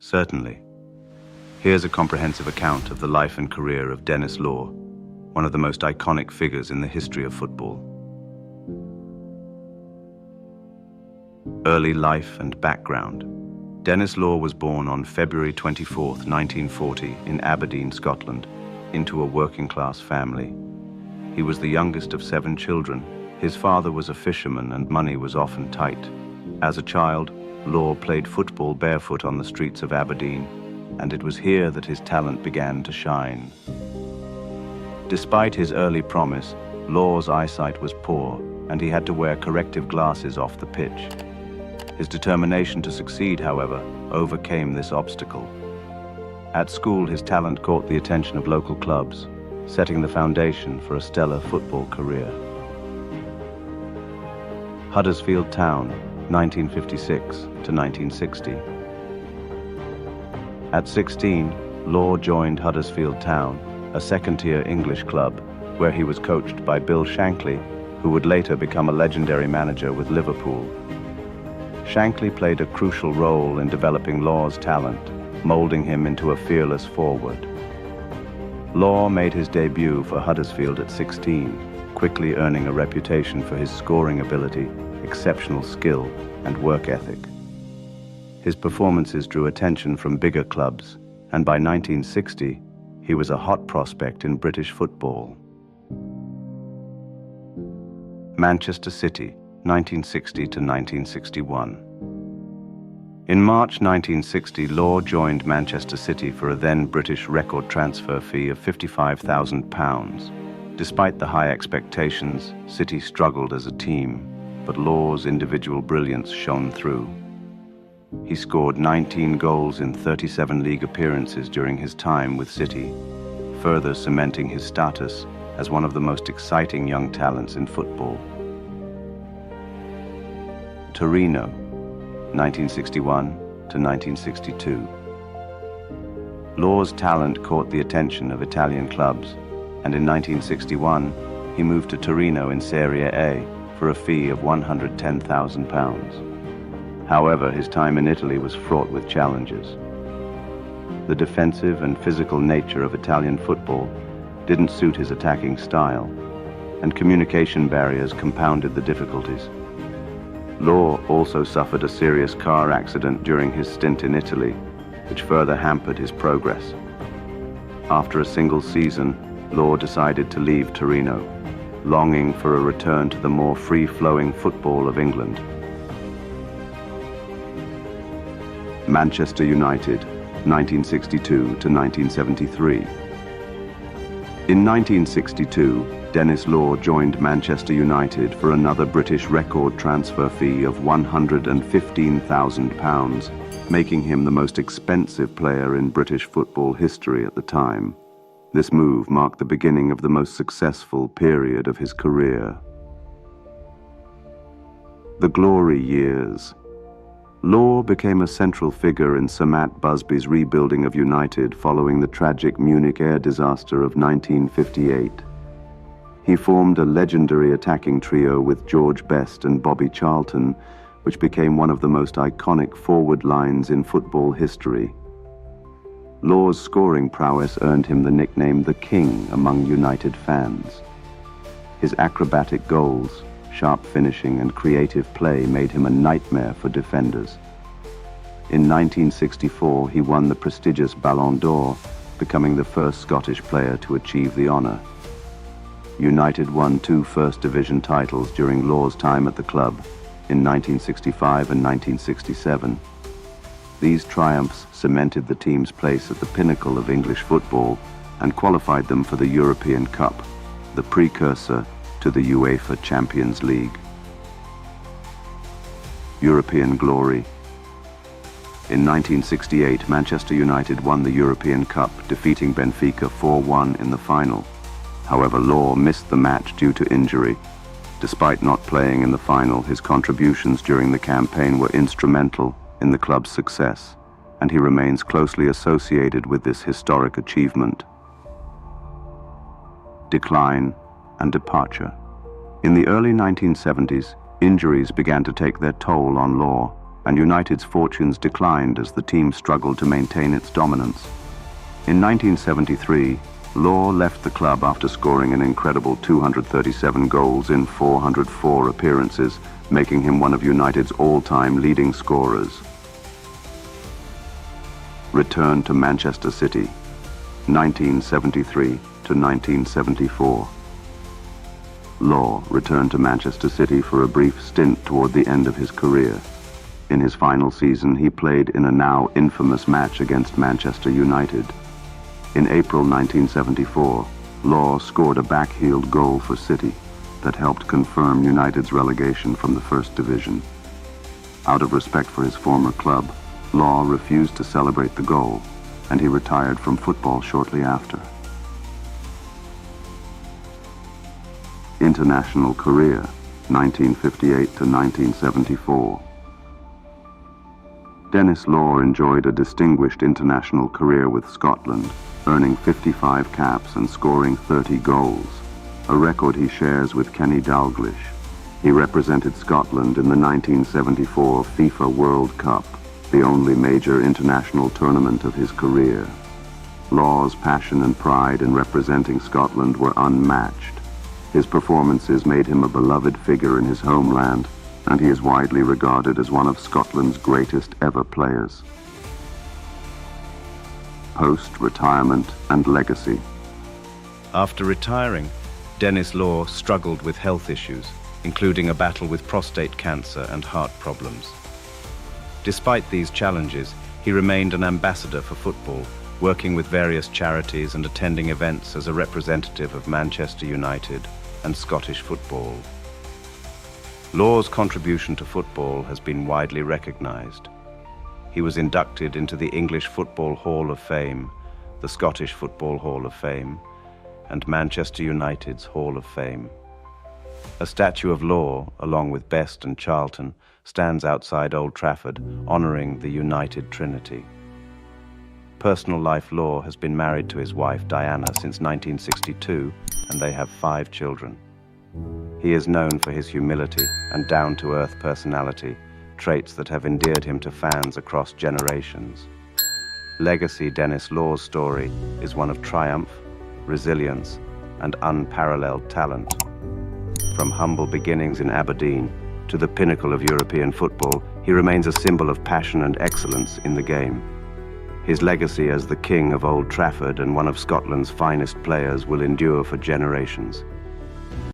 Certainly. Here's a comprehensive account of the life and career of Denis Law, one of the most iconic figures in the history of football. Early life and background. Denis Law was born on February 24, 1940, in Aberdeen, Scotland, into a working-class family. He was the youngest of 7 children. His father was a fisherman and money was often tight. As a child, Law played football barefoot on the streets of Aberdeen, and it was here that his talent began to shine. Despite his early promise, Law's eyesight was poor, and he had to wear corrective glasses off the pitch. His determination to succeed, however, overcame this obstacle. At school, his talent caught the attention of local clubs, setting the foundation for a stellar football career. Huddersfield Town, 1956 to 1960. At 16, Law joined Huddersfield Town, a second-tier English club, where he was coached by Bill Shankly, who would later become a legendary manager with Liverpool. Shankly played a crucial role in developing Law's talent, molding him into a fearless forward. Law made his debut for Huddersfield at 16, quickly earning a reputation for his scoring ability, exceptional skill, and work ethic. His performances drew attention from bigger clubs, and by 1960, he was a hot prospect in British football. Manchester City, 1960 to 1961. In March 1960, Law joined Manchester City for a then British record transfer fee of £55,000. Despite the high expectations, City struggled as a team, but Law's individual brilliance shone through. He scored 19 goals in 37 league appearances during his time with City, further cementing his status as one of the most exciting young talents in football. Torino, 1961 to 1962. Law's talent caught the attention of Italian clubs, and in 1961, he moved to Torino in Serie A for a fee of £110,000. However, his time in Italy was fraught with challenges. The defensive and physical nature of Italian football didn't suit his attacking style, and communication barriers compounded the difficulties. Law also suffered a serious car accident during his stint in Italy, which further hampered his progress. After a single season, Law decided to leave Torino, longing for a return to the more free-flowing football of England. Manchester United, 1962 to 1973. In 1962, Denis Law joined Manchester United for another British record transfer fee of £115,000, making him the most expensive player in British football history at the time. This move marked the beginning of the most successful period of his career. The glory years. Law became a central figure in Sir Matt Busby's rebuilding of United following the tragic Munich air disaster of 1958. He formed a legendary attacking trio with George Best and Bobby Charlton, which became one of the most iconic forward lines in football history. Law's scoring prowess earned him the nickname The King among United fans. His acrobatic goals, sharp finishing, and creative play made him a nightmare for defenders. In 1964, he won the prestigious Ballon d'Or, becoming the first Scottish player to achieve the honor. United won 2 First Division titles during Law's time at the club, in 1965 and 1967. These triumphs cemented the team's place at the pinnacle of English football and qualified them for the European Cup, the precursor to the UEFA Champions League. European glory. In 1968, Manchester United won the European Cup, defeating Benfica 4-1 in the final. However, Law missed the match due to injury. Despite not playing in the final, his contributions during the campaign were instrumental in the club's success, and he remains closely associated with this historic achievement. Decline and departure. In the early 1970s, injuries began to take their toll on Law, and United's fortunes declined as the team struggled to maintain its dominance. In 1973, Law left the club after scoring an incredible 237 goals in 404 appearances, making him one of United's all-time leading scorers. Returned to Manchester City, 1973 to 1974. Law returned to Manchester City for a brief stint toward the end of his career. In his final season, he played in a now infamous match against Manchester United. In April 1974, Law scored a backheeled goal for City that helped confirm United's relegation from the First Division. Out of respect for his former club, Law refused to celebrate the goal, and he retired from football shortly after. International career, 1958 to 1974. Denis Law enjoyed a distinguished international career with Scotland, earning 55 caps and scoring 30 goals, a record he shares with Kenny Dalglish. He represented Scotland in the 1974 FIFA World Cup, the only major international tournament of his career. Law's passion and pride in representing Scotland were unmatched. His performances made him a beloved figure in his homeland, and he is widely regarded as one of Scotland's greatest ever players. Post-retirement and legacy. After retiring, Denis Law struggled with health issues, including a battle with prostate cancer and heart problems. Despite these challenges, he remained an ambassador for football, working with various charities and attending events as a representative of Manchester United and Scottish football. Law's contribution to football has been widely recognized. He was inducted into the English Football Hall of Fame, the Scottish Football Hall of Fame, and Manchester United's Hall of Fame. A statue of Law, along with Best and Charlton, stands outside Old Trafford, honoring the United Trinity. Personal life, Law has been married to his wife Diana since 1962, and they have 5 children. He is known for his humility and down-to-earth personality, traits that have endeared him to fans across generations. Legacy Denis Law's story is one of triumph, resilience, and unparalleled talent. From humble beginnings in Aberdeen to the pinnacle of European football, he remains a symbol of passion and excellence in the game. His legacy as the king of Old Trafford and one of Scotland's finest players will endure for generations.